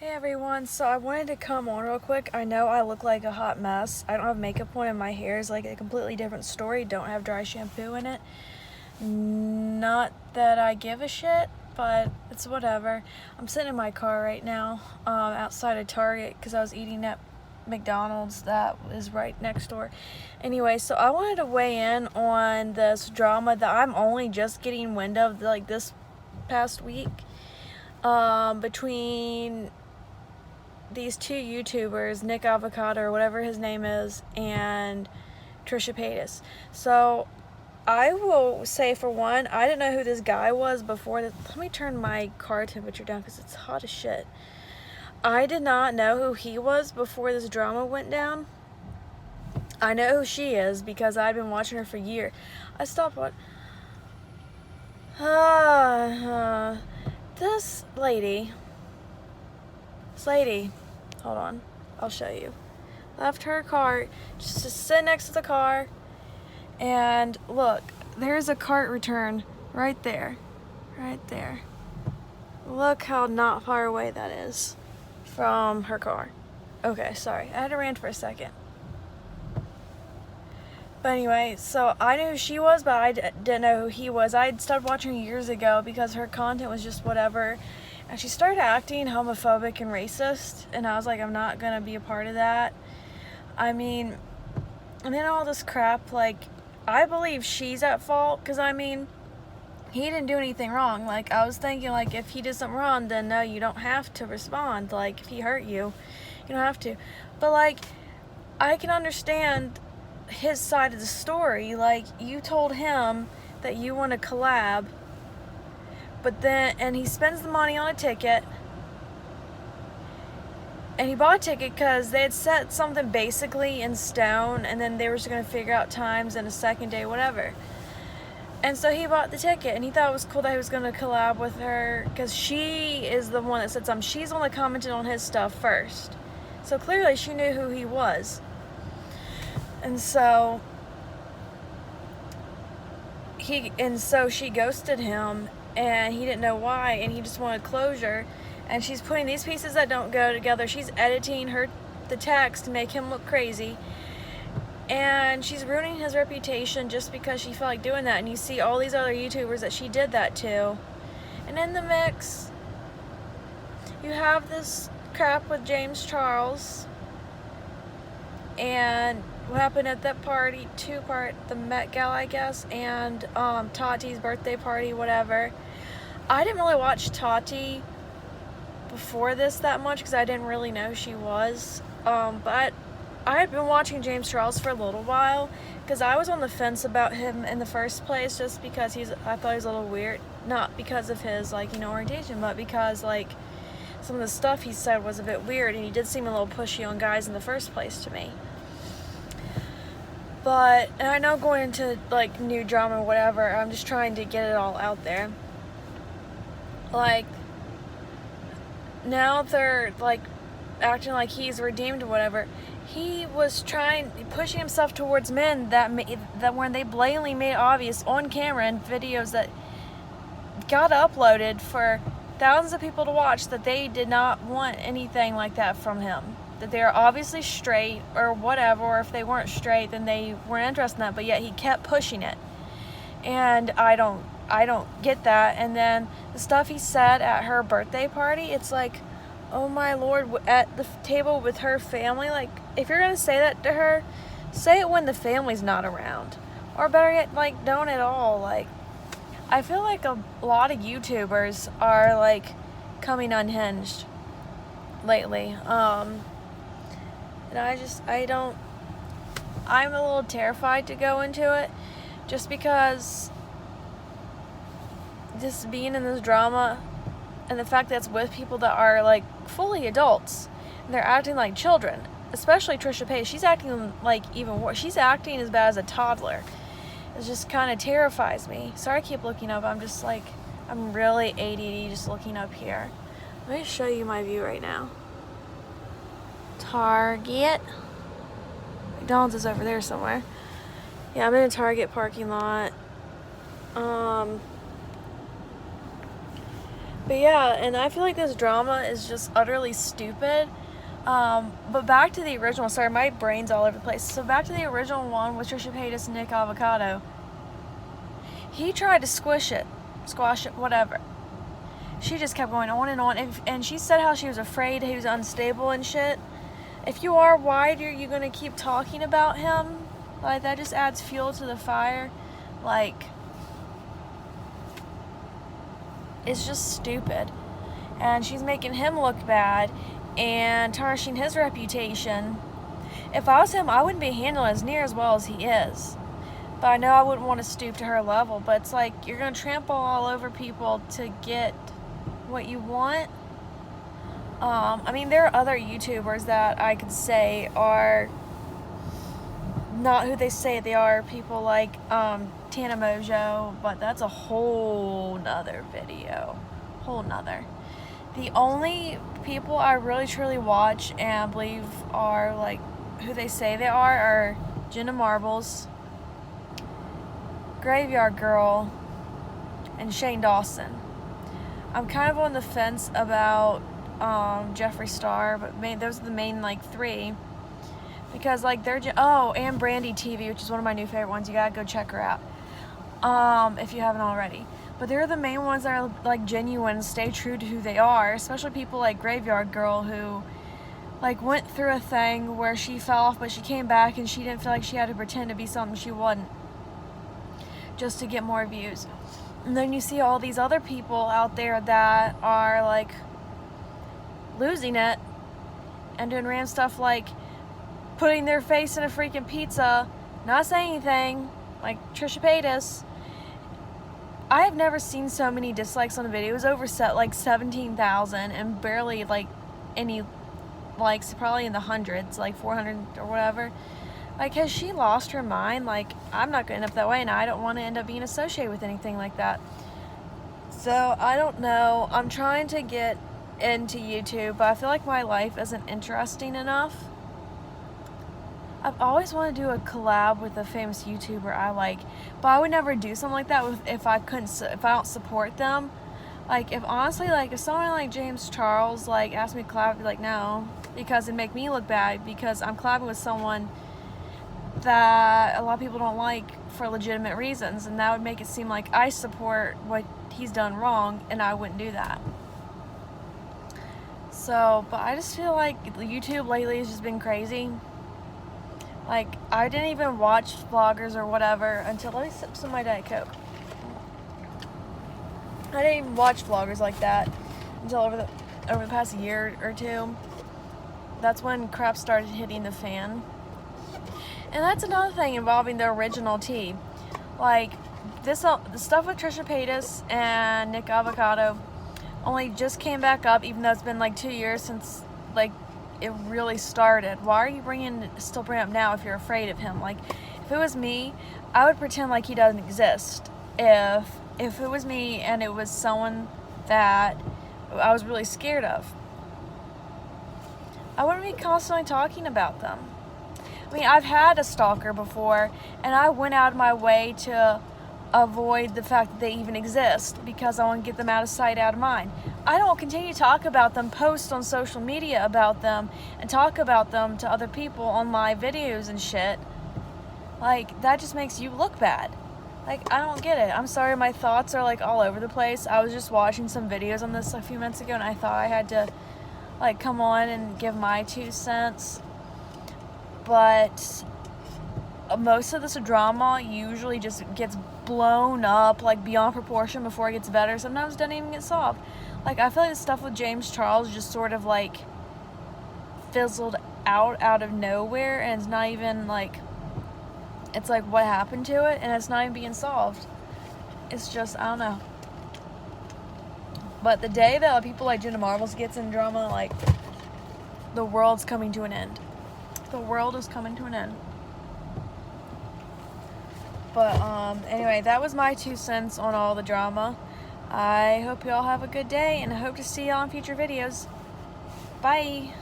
Hey everyone, so I wanted to come on real quick. I know I look like a hot mess. I don't have makeup on and my hair is like a completely different story. Don't have dry shampoo in it. Not that I give a shit, but it's whatever. I'm sitting in my car right now outside of Target because I was eating at McDonald's that is right next door. Anyway, so I wanted to weigh in on this drama that I'm only just getting wind of like this past week between these two YouTubers, Nick Avocado or whatever his name is, and Trisha Paytas. So I will say, for one, I didn't know who this guy was before this. Let me turn my car temperature down because it's hot as shit. I did not know who he was before this drama went down. I know who she is because I'd been watching her for years. I stopped watching. This lady, hold on, I'll show you. Left her cart just to sit next to the car, and look, there's a cart return right there. Look how not far away that is from her car. Okay, sorry, I had to rant for a second. But anyway, so I knew who she was, but I didn't know who he was. I had stopped watching her years ago because her content was just whatever. And she started acting homophobic and racist, and I was like, I'm not gonna be a part of that. I mean, and then all this crap, like, I believe she's at fault, because I mean, he didn't do anything wrong. Like, I was thinking, like, if he did something wrong, then no, you don't have to respond. Like, if he hurt you, you don't have to. But, like, I can understand his side of the story. Like, you told him that you want to collab, but then, and he spends the money on a ticket, and he bought a ticket because they had set something basically in stone, and then they were just going to figure out times in a second day, whatever. And so he bought the ticket, and he thought it was cool that he was going to collab with her, because she is the one that said something. She's the one that commented on his stuff first. So clearly she knew who he was. And so she ghosted him, and he didn't know why, and he just wanted closure. And she's putting these pieces that don't go together. She's editing the text to make him look crazy. And she's ruining his reputation just because she felt like doing that. And you see all these other YouTubers that she did that to. And in the mix, you have this crap with James Charles. And what happened at that party, the Met Gala, I guess, and Tati's birthday party, whatever. I didn't really watch Tati before this that much because I didn't really know who she was. But I had been watching James Charles for a little while because I was on the fence about him in the first place, just because I thought he was a little weird. Not because of his, orientation, but because, some of the stuff he said was a bit weird, and he did seem a little pushy on guys in the first place to me. But, and I know going into, new drama or whatever, I'm just trying to get it all out there. Now they're, acting like he's redeemed or whatever. He was pushing himself towards men that when they blatantly made obvious on camera in videos that got uploaded for thousands of people to watch, that they did not want anything like that from him. That they are obviously straight or whatever, or if they weren't straight, then they weren't interested in that, but yet he kept pushing it. And I don't get that. And then the stuff he said at her birthday party, it's like, oh my Lord, at the table with her family, if you're going to say that to her, say it when the family's not around. Or better yet, don't at all. I feel like a lot of YouTubers are, coming unhinged lately. And I'm a little terrified to go into it, just because just being in this drama, and the fact that it's with people that are, fully adults, and they're acting like children, especially Trisha Paytas. She's acting even worse. She's acting as bad as a toddler. It just kind of terrifies me. Sorry I keep looking up. I'm just I'm really ADD just looking up here. Let me show you my view right now. Target. McDonald's is over there somewhere. Yeah, I'm in a Target parking lot. But yeah, and I feel like this drama is just utterly stupid. But back to the original. Sorry, my brain's all over the place. So back to the original one with Trisha Paytas and Nick Avocado. He tried to squash it, whatever. She just kept going on and on. And she said how she was afraid he was unstable and shit. If you are, why are you going to keep talking about him? Like, that just adds fuel to the fire. Like, it's just stupid. And she's making him look bad and tarnishing his reputation. If I was him, I wouldn't be handling as near as well as he is. But I know I wouldn't want to stoop to her level. But it's like, you're going to trample all over people to get what you want. I mean, there are other YouTubers that I could say are not who they say they are. People like Tana Mojo, but that's a whole nother video. The only people I really truly watch and believe are like who they say they are Jenna Marbles, Graveyard Girl, and Shane Dawson. I'm kind of on the fence about Jeffree Star, but those are the main like three, because like they're and Brandy TV, which is one of my new favorite ones. You gotta go check her out if you haven't already. But they're the main ones that are like genuine, stay true to who they are, especially people like Graveyard Girl, who like went through a thing where she fell off, but she came back and she didn't feel like she had to pretend to be something she wasn't just to get more views. And then you see all these other people out there that are like losing it and doing random stuff like putting their face in a freaking pizza, not saying anything, like Trisha Paytas. I have never seen so many dislikes on a video. It was over 17,000 and barely like any likes, probably in the hundreds, like 400 or whatever. Like, has she lost her mind? Like, I'm not going to end up that way, and I don't want to end up being associated with anything like that. So, I don't know. I'm trying to get into YouTube, but I feel like my life isn't interesting enough. I've always wanted to do a collab with a famous YouTuber I like, but I would never do something like that if I don't support them. Like, if someone like James Charles like asked me to collab, I'd be like, no, because it'd make me look bad, because I'm collabing with someone that a lot of people don't like for legitimate reasons, and that would make it seem like I support what he's done wrong, and I wouldn't do that. So, but I just feel like YouTube lately has just been crazy. Like, I didn't even watch vloggers or whatever until, let me sip some of my Diet Coke. I didn't even watch vloggers like that until over the past year or two. That's when crap started hitting the fan. And that's another thing involving the original tea. Like, the stuff with Trisha Paytas and Nick Avocado only just came back up, even though it's been like 2 years since like it really started. Why are you still bringing it up now if you're afraid of him? Like, if it was me, I would pretend like he doesn't exist. If it was me and it was someone that I was really scared of, I wouldn't be constantly talking about them. I mean, I've had a stalker before, and I went out of my way to avoid the fact that they even exist, because I want to get them out of sight, out of mind. I don't continue to talk about them, post on social media about them, and talk about them to other people on my videos and shit. Like, that just makes you look bad. Like, I don't get it. I'm sorry, my thoughts are like all over the place. I was just watching some videos on this a few minutes ago, and I thought I had to like come on and give my 2 cents. But most of this drama usually just gets blown up like beyond proportion before it gets better. Sometimes it doesn't even get solved. Like, I feel like the stuff with James Charles just sort of like fizzled out of nowhere, and it's not even like, it's like, what happened to it, and it's not even being solved. It's just, I don't know. But the day that people like Jenna Marbles gets in drama, like, the world's coming to an end. The world is coming to an end. But anyway, that was my 2 cents on all the drama. I hope you all have a good day, and I hope to see y'all in future videos. Bye.